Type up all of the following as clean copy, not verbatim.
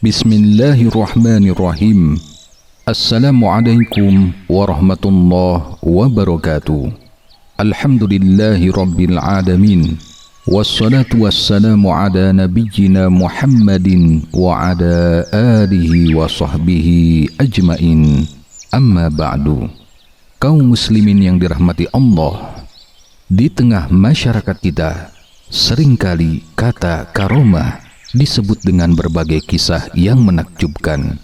Bismillahirrahmanirrahim. Assalamualaikum warahmatullahi wabarakatuh. Alhamdulillahi rabbil alamin. Wassalatu wassalamu ala nabiyyina Muhammadin wa ala alihi wa sahbihi ajmain. Amma ba'du. Kaum muslimin yang dirahmati Allah, di tengah masyarakat kita seringkali kata karomah disebut dengan berbagai kisah yang menakjubkan.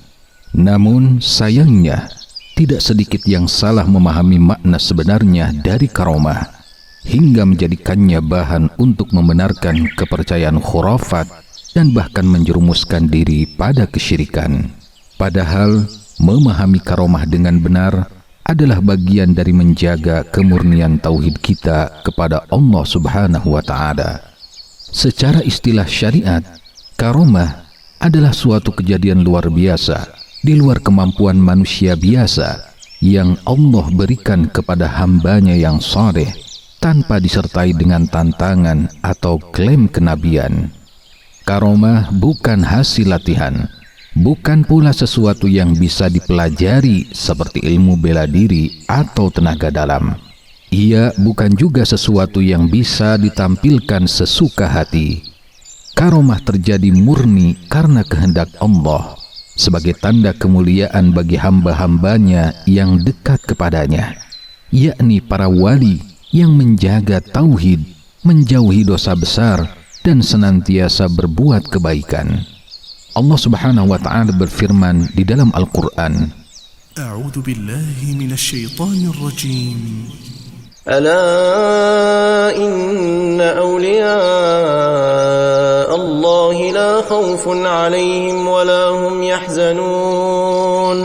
Namun sayangnya tidak sedikit yang salah memahami makna sebenarnya dari karomah, hingga menjadikannya bahan untuk membenarkan kepercayaan khurafat dan bahkan menjerumuskan diri pada kesyirikan. Padahal memahami karomah dengan benar adalah bagian dari menjaga kemurnian tauhid kita kepada Allah Subhanahu wa Ta'ala. Secara istilah syariat, karomah adalah suatu kejadian luar biasa di luar kemampuan manusia biasa yang Allah berikan kepada hambanya yang saleh tanpa disertai dengan tantangan atau klaim kenabian. Karomah bukan hasil latihan, bukan pula sesuatu yang bisa dipelajari seperti ilmu bela diri atau tenaga dalam. Ia bukan juga sesuatu yang bisa ditampilkan sesuka hati. Karomah terjadi murni karena kehendak Allah, sebagai tanda kemuliaan bagi hamba-hambanya yang dekat kepadanya, yakni para wali yang menjaga tauhid, menjauhi dosa besar, dan senantiasa berbuat kebaikan. Allah Subhanahu wa Ta'ala berfirman di dalam Al-Quran, A'udzu billahi minasyaitonir rajim. ألا إن أولياء الله لا خوف عليهم ولا هم يحزنون.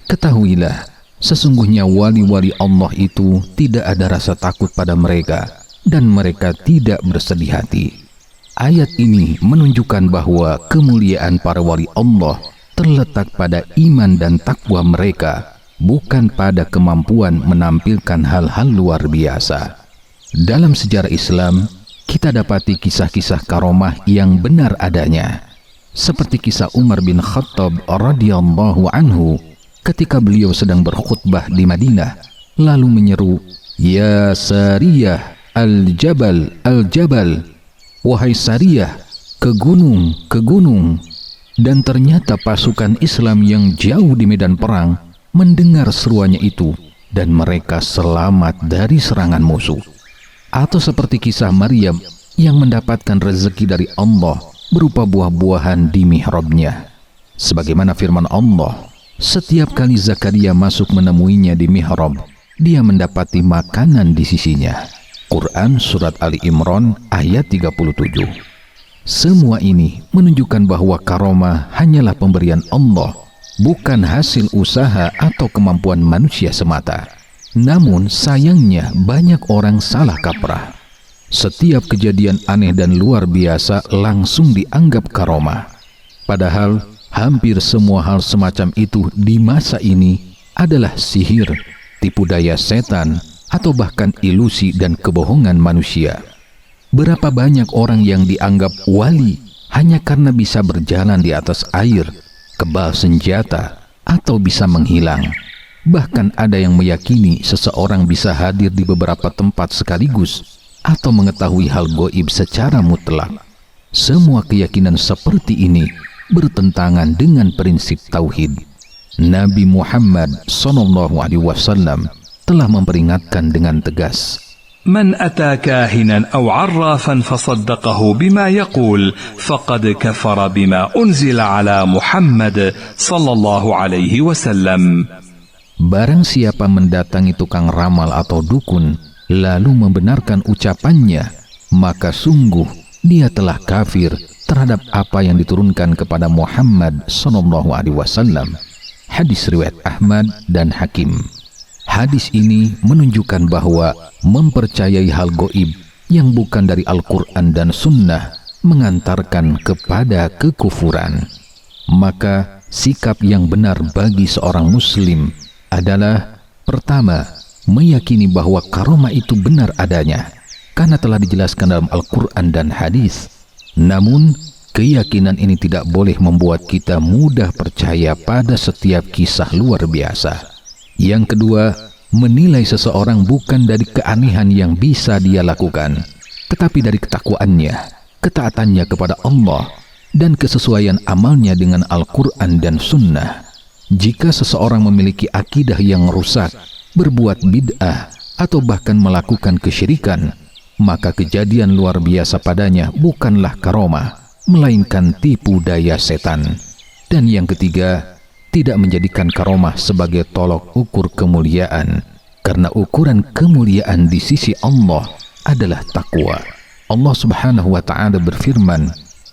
Ketahuilah, sesungguhnya wali-wali Allah itu tidak ada rasa takut pada mereka dan mereka tidak bersedih hati. Ayat ini menunjukkan bahwa kemuliaan para wali Allah terletak pada iman dan takwa mereka, bukan pada kemampuan menampilkan hal-hal luar biasa. Dalam sejarah Islam, kita dapati kisah-kisah karomah yang benar adanya, seperti kisah Umar bin Khattab radhiyallahu anhu ketika beliau sedang berkhutbah di Madinah, lalu menyeru, "Ya Sariyah al-Jabal al-Jabal," wahai Sariyah, ke gunung, ke gunung. Dan ternyata pasukan Islam yang jauh di medan perang mendengar seruannya itu dan mereka selamat dari serangan musuh. Atau seperti kisah Maryam yang mendapatkan rezeki dari Allah berupa buah-buahan di mihrabnya. Sebagaimana firman Allah, setiap kali Zakaria masuk menemuinya di mihrab, dia mendapati makanan di sisinya. Quran Surat Ali Imran ayat 37. Semua ini menunjukkan bahwa karomah hanyalah pemberian Allah, bukan hasil usaha atau kemampuan manusia semata. Namun sayangnya banyak orang salah kaprah. Setiap kejadian aneh dan luar biasa langsung dianggap karomah. Padahal hampir semua hal semacam itu di masa ini adalah sihir, tipu daya setan, atau bahkan ilusi dan kebohongan manusia. Berapa banyak orang yang dianggap wali hanya karena bisa berjalan di atas air, kebal senjata, atau bisa menghilang. Bahkan ada yang meyakini seseorang bisa hadir di beberapa tempat sekaligus atau mengetahui hal gaib secara mutlak. Semua keyakinan seperti ini bertentangan dengan prinsip tauhid. Nabi Muhammad SAW telah memperingatkan dengan tegas, من أتى كاهنا أو عرافا فصدقه بما يقول فقد كفر بما أنزل على محمد صلى الله عليه وسلم. Barang siapa mendatangi tukang ramal atau dukun lalu membenarkan ucapannya, maka sungguh dia telah kafir terhadap apa yang diturunkan kepada Muhammad SAW. Hadis riwayat Ahmad dan Hakim. Hadis ini menunjukkan bahwa mempercayai hal gaib yang bukan dari Al-Quran dan Sunnah mengantarkan kepada kekufuran. Maka sikap yang benar bagi seorang muslim adalah, pertama, meyakini bahwa karomah itu benar adanya karena telah dijelaskan dalam Al-Quran dan hadis. Namun Keyakinan ini tidak boleh membuat kita mudah percaya pada setiap kisah luar biasa. Yang kedua, menilai seseorang bukan dari keanehan yang bisa dia lakukan, tetapi dari ketakwaannya, ketaatannya kepada Allah, dan kesesuaian amalnya dengan Al-Quran dan Sunnah. Jika seseorang memiliki akidah yang rusak, berbuat bid'ah, atau bahkan melakukan kesyirikan, maka kejadian luar biasa padanya bukanlah karomah, melainkan tipu daya setan. Dan yang ketiga, tidak menjadikan karomah sebagai tolok ukur kemuliaan, karena ukuran kemuliaan di sisi Allah adalah takwa. Allah Subhanahu wa Ta'ala berfirman,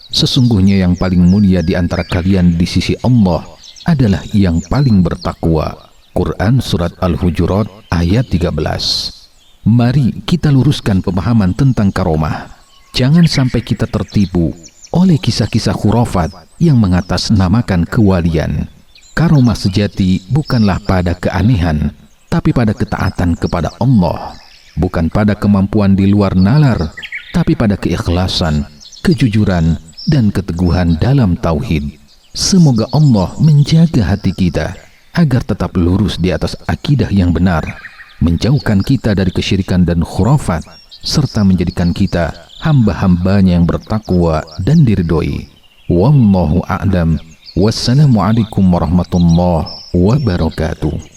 sesungguhnya yang paling mulia di antara kalian di sisi Allah adalah yang paling bertakwa. Quran Surat Al-Hujurat ayat 13. Mari kita luruskan pemahaman tentang karomah. Jangan sampai kita tertipu oleh kisah-kisah khurafat yang mengatasnamakan kewalian. Karomah sejati bukanlah pada keanehan, tapi pada ketaatan kepada Allah. Bukan pada kemampuan di luar nalar, tapi pada keikhlasan, kejujuran, dan keteguhan dalam tauhid. Semoga Allah menjaga hati kita agar tetap lurus di atas akidah yang benar, menjauhkan kita dari kesyirikan dan khurafat, serta menjadikan kita hamba-hambanya yang bertakwa dan diridhoi. Wallahu a'lam. Wassalamualaikum warahmatullahi wabarakatuh.